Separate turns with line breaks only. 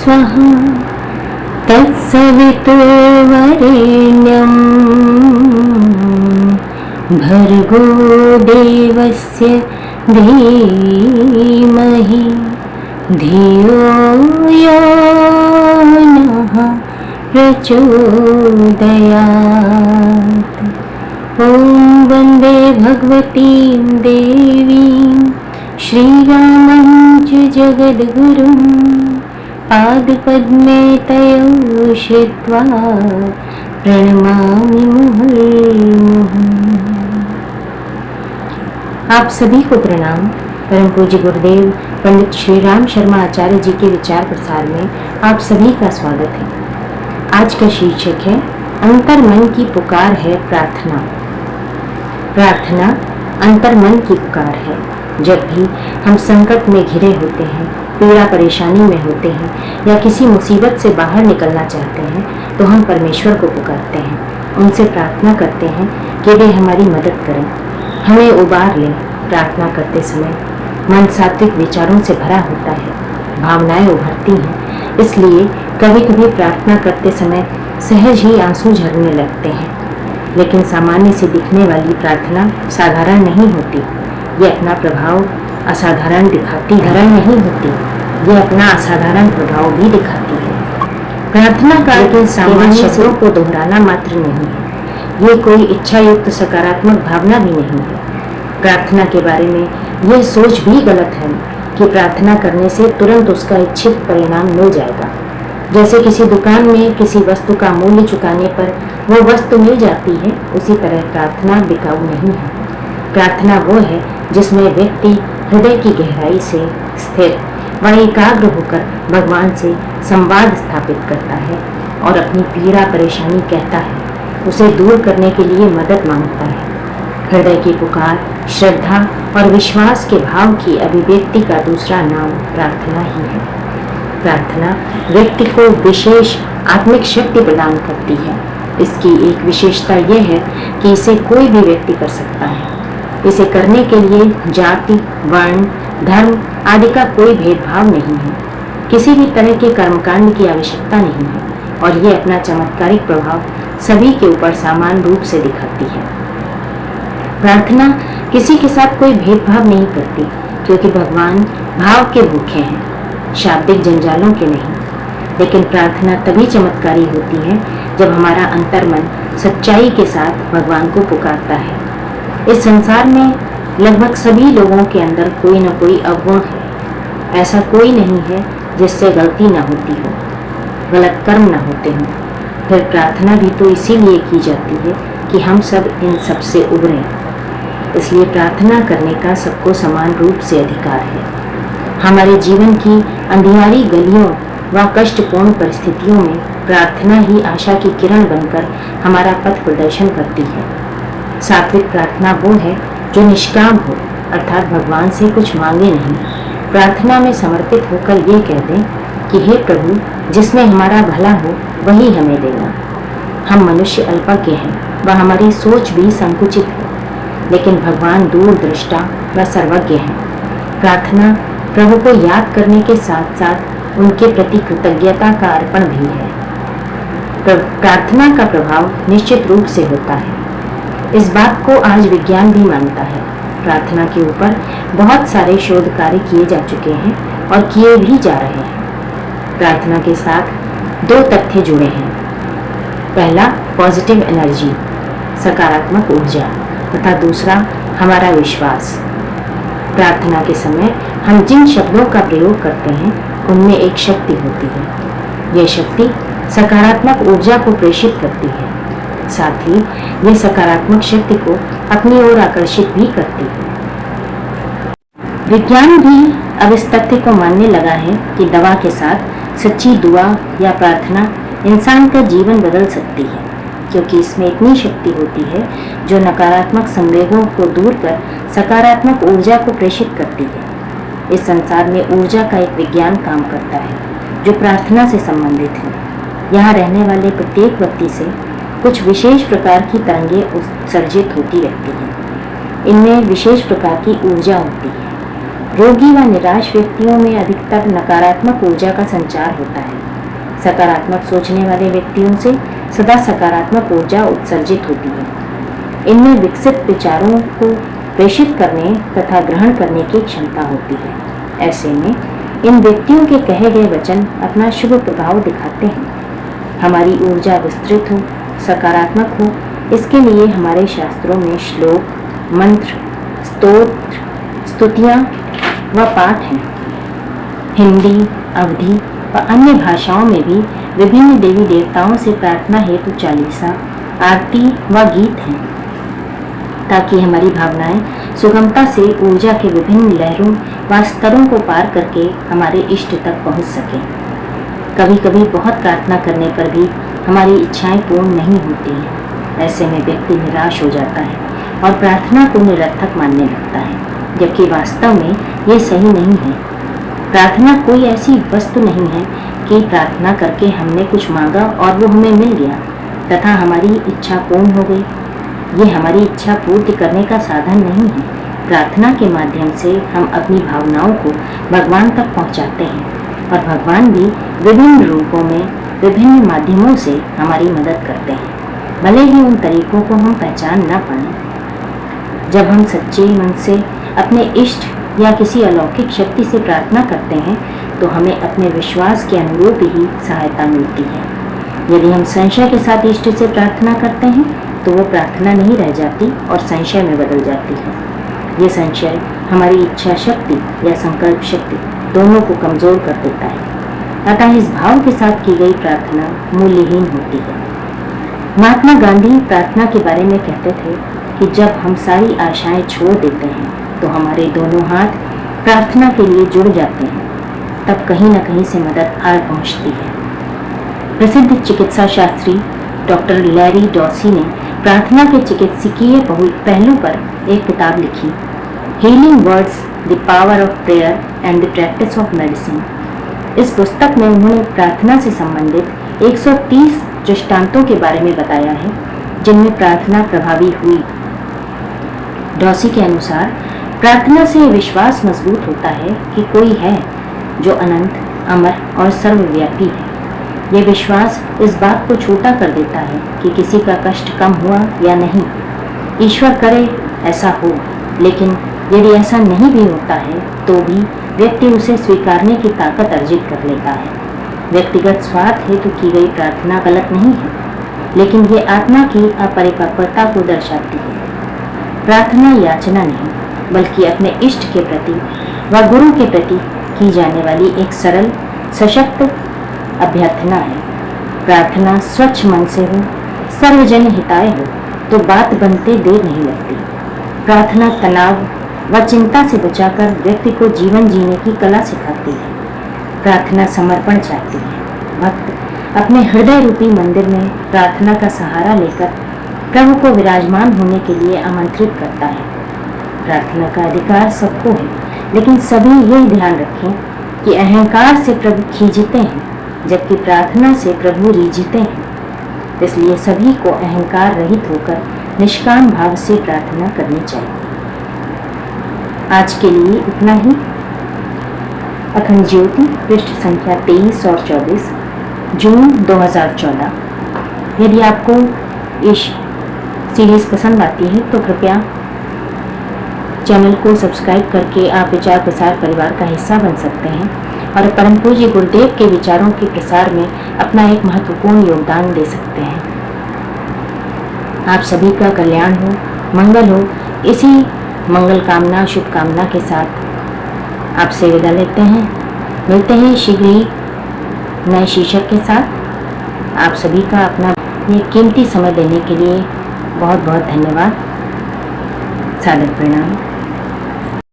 स्वः तत्सवितुर्वरेण्यं भर्गो देवस्य धीमहि धियो यो नः प्रचोदयात्। ॐ वन्दे भगवतीं देवीं श्रीरामं च जगद्गुरुं पादपद्मे तयो श्रित्वा प्रणमामि मुहुर्मुहुः। आप सभी को प्रणाम। परम पूज्य गुरुदेव पंडित श्री राम शर्मा आचार्य जी के विचार प्रसार में आप सभी का स्वागत है। आज का शीर्षक है अंतर्मन की पुकार है प्रार्थना। प्रार्थना अंतर्मन की पुकार है। जब भी हम संकट में घिरे होते हैं, पीड़ा परेशानी में होते हैं या किसी मुसीबत से बाहर निकलना चाहते हैं तो हम परमेश्वर को पुकारते हैं, उनसे प्रार्थना करते हैं कि वे हमारी मदद करें, हमें उबार लें। प्रार्थना करते समय मन सात्विक विचारों से भरा होता है, भावनाएं उभरती हैं, इसलिए कभी कभी प्रार्थना करते समय सहज ही आंसू झरने लगते हैं। लेकिन सामान्य से दिखने वाली प्रार्थना साधारण नहीं होती, ये अपना प्रभाव असाधारण दिखाती नहीं होती, ये अपना असाधारण प्रभाव भी दिखाती है। प्रार्थना का केवल सामान्य शब्दों को दोहराना मात्र नहीं है, ये कोई इच्छा युक्त सकारात्मक भावना भी नहीं है। प्रार्थना के बारे में यह सोच भी गलत है कि प्रार्थना करने से तुरंत उसका इच्छित परिणाम मिल जाएगा। जैसे किसी दुकान में किसी वस्तु का मूल्य चुकाने पर वो वस्तु मिल जाती है, उसी तरह प्रार्थना बिकाऊ नहीं है। प्रार्थना वो है जिसमें व्यक्ति हृदय की गहराई से स्थिर व एकाग्र होकर भगवान से संवाद स्थापित करता है और अपनी पीड़ा परेशानी कहता है, उसे दूर करने के लिए मदद मांगता है। हृदय की पुकार, श्रद्धा और विश्वास के भाव की अभिव्यक्ति का दूसरा नाम प्रार्थना ही है। प्रार्थना व्यक्ति को विशेष आत्मिक शक्ति प्रदान करती है। इसकी एक विशेषता यह है कि इसे कोई भी व्यक्ति कर सकता है। इसे करने के लिए जाति, वर्ण, धर्म आदि का कोई भेदभाव नहीं है। किसी भी तरह के कर्मकांड की आवश्यकता नहीं है और ये अपना चमत्कारिक प्रभाव सभी के ऊपर समान रूप से दिखाती है। प्रार्थना किसी के साथ कोई भेदभाव नहीं करती, क्योंकि भगवान भाव के भूखे हैं, शाब्दिक जंजालों के नहीं। लेकिन प्रार्थना तभी चमत्कारी होती है जब हमारा अंतर्मन सच्चाई के साथ भगवान को पुकारता है। इस संसार में लगभग सभी लोगों के अंदर कोई न कोई अवगुण है। ऐसा कोई नहीं है जिससे गलती न होती हो, गलत कर्म न होते हों। फिर प्रार्थना भी तो इसीलिए की जाती है कि हम सब इन सब से उबरें। इसलिए प्रार्थना करने का सबको समान रूप से अधिकार है। हमारे जीवन की अंधियारी गलियों व कष्टपूर्ण परिस्थितियों में प्रार्थना ही आशा की किरण बनकर हमारा पथ प्रदर्शन करती है। सात्विक प्रार्थना वो है जो निष्काम हो, अर्थात भगवान से कुछ मांगे नहीं। प्रार्थना में समर्पित होकर ये कह दें कि हे प्रभु, जिसमें हमारा भला हो वही हमें देना। हम मनुष्य अल्पज्ञ हैं व हमारी सोच भी संकुचित है, लेकिन भगवान दूरदृष्टा व सर्वज्ञ हैं। प्रार्थना प्रभु को याद करने के साथ साथ उनके प्रति कृतज्ञता का अर्पण भी है। प्रार्थना का प्रभाव निश्चित रूप से होता है। इस बात को आज विज्ञान भी मानता है। प्रार्थना के ऊपर बहुत सारे शोध कार्य किए जा चुके हैं और किए भी जा रहे हैं। प्रार्थना के साथ दो तथ्य जुड़े हैं। पहला पॉजिटिव एनर्जी, सकारात्मक ऊर्जा, तथा दूसरा हमारा विश्वास। प्रार्थना के समय हम जिन शब्दों का प्रयोग करते हैं उनमें एक शक्ति होती है। यह शक्ति सकारात्मक ऊर्जा को प्रेषित करती है, साथ ही यह सकारात्मक शक्ति को अपनी ओर आकर्षित भी करती है। विज्ञान भी अब इस तथ्य को मानने लगा है कि दवा के साथ सच्ची दुआ या प्रार्थना इंसान का जीवन बदल सकती है, क्योंकि इसमें इतनी शक्ति होती है जो नकारात्मक संवेगों को दूर कर सकारात्मक ऊर्जा को प्रेषित करती है। इस संसार में ऊर्जा का एक विज्ञान काम करता है जो प्रार्थना से संबंधित है। यहाँ रहने वाले प्रत्येक व्यक्ति से कुछ विशेष प्रकार की तरंगें उत्सर्जित होती रहती हैं। इनमें विशेष प्रकार की ऊर्जा होती है। रोगी व निराश व्यक्तियों में अधिकतर नकारात्मक ऊर्जा का संचार होता है। सकारात्मक सोचने वाले व्यक्तियों से सदा सकारात्मक ऊर्जा उत्सर्जित होती है। इनमें विकसित विचारों को प्रेषित करने तथा ग्रहण करने की क्षमता होती है। ऐसे में इन व्यक्तियों के कहे गए वचन अपना शुभ प्रभाव दिखाते हैं। हमारी ऊर्जा विस्तृत हो, सकारात्मक हो, इसके लिए हमारे शास्त्रों में श्लोक, मंत्र, स्तोत्र, स्तुतियाँ व पाठ हैं। हिंदी, अवधी व अन्य भाषाओं में भी विभिन्न देवी देवताओं से प्रार्थना हेतु चालीसा, आरती व गीत हैं, ताकि हमारी भावनाएं सुगमता से ऊर्जा के विभिन्न लहरों व स्तरों को पार करके हमारे इष्ट तक पहुंच सकें। कभी कभी बहुत प्रार्थना करने पर भी हमारी इच्छाएं पूर्ण नहीं होती हैं। ऐसे में व्यक्ति निराश हो जाता है और प्रार्थना को निरर्थक मानने लगता है, जबकि वास्तव में ये सही नहीं है। प्रार्थना कोई ऐसी वस्तु नहीं है कि प्रार्थना करके हमने कुछ मांगा और वो हमें मिल गया तथा हमारी इच्छा पूर्ण हो गई। ये हमारी इच्छा पूर्ति करने का साधन नहीं है। प्रार्थना के माध्यम से हम अपनी भावनाओं को भगवान तक पहुंचाते हैं और भगवान भी विभिन्न रूपों में विभिन्न माध्यमों से हमारी मदद करते हैं, भले ही उन तरीकों को हम पहचान न पाएं। जब हम सच्चे मन से अपने इष्ट या किसी अलौकिक शक्ति से प्रार्थना करते हैं तो हमें अपने विश्वास के अनुरूप ही सहायता मिलती है। यदि हम संशय के साथ इष्ट से प्रार्थना करते हैं तो वो प्रार्थना नहीं रह जाती और संशय में बदल जाती है। ये संशय हमारी इच्छा शक्ति या संकल्प शक्ति दोनों को कमजोर कर देता है। अतः इस भाव के साथ की गई प्रार्थना मूल्यहीन होती है। महात्मा गांधी प्रार्थना के बारे में कहते थे कि जब हम सारी आशाएं छोड़ देते हैं तो हमारे दोनों हाथ प्रार्थना के लिए जुड़ जाते हैं, तब कहीं न कहीं से मदद आ पहुंचती है। प्रसिद्ध चिकित्सा शास्त्री डॉक्टर लैरी डॉसी ने प्रार्थना के चिकित्सकीय पहलू पर एक किताब लिखी, healing words, the power of prayer and the practice of medicine. इस पुस्तक में उन्होंने प्रार्थना से संबंधित 130 दृष्टांतों के बारे में बताया है जिनमें प्रार्थना प्रभावी हुई। डॉसी के अनुसार प्रार्थना से विश्वास मजबूत होता है कि कोई है जो अनंत, अमर और सर्वव्यापी है। ये विश्वास इस बात को छोटा कर देता है कि किसी का कष्ट कम हुआ या नहीं। ईश्वर करे ऐसा हो, लेकिन यदि ऐसा नहीं भी होता है तो भी व्यक्ति उसे स्वीकारने की ताकत अर्जित कर लेता है। व्यक्तिगत स्वार्थ हेतु की गई प्रार्थना गलत नहीं है, लेकिन ये आत्मा की अपरिपक्वता को दर्शाती है। प्रार्थना याचना नहीं, बल्कि अपने इष्ट के प्रति व गुरु के प्रति की जाने वाली एक सरल, सशक्त अभ्यर्थना है। प्रार्थना स्वच्छ मन से हो, सर्वजन हिताय हो, तो बात बनते देर नहीं लगती। प्रार्थना तनाव व चिंता से बचाकर व्यक्ति को जीवन जीने की कला सिखाती है। प्रार्थना समर्पण चाहती है। भक्त अपने हृदय रूपी मंदिर में प्रार्थना का सहारा लेकर प्रभु को विराजमान होने के लिए आमंत्रित करता है। प्रार्थना का अधिकार सबको है, लेकिन सभी यह ध्यान रखें कि अहंकार से प्रभु खींचते हैं, जबकि प्रार्थना से प्रभु रीझते हैं। इसलिए सभी को अहंकार रहित होकर निष्काम भाव से प्रार्थना करनी चाहिए। आज के लिए इतना ही। अखंड ज्योति पृष्ठ संख्या 23 और 24 जून 2014। यदि आपको इस सीरीज पसंद आती है तो कृपया चैनल को सब्सक्राइब करके आप विचार प्रसार परिवार का हिस्सा बन सकते हैं और परम पूज्य गुरुदेव के विचारों के प्रसार में अपना एक महत्वपूर्ण योगदान दे सकते हैं। आप सभी का कल्याण हो, मंगल हो। इसी मंगल कामना, शुभकामना के साथ आपसे विदा लेते हैं। मिलते हैं शीघ्र ही नए शीर्षक के साथ। आप सभी का अपना ये कीमती समय देने के लिए बहुत बहुत धन्यवाद। सादर प्रणाम।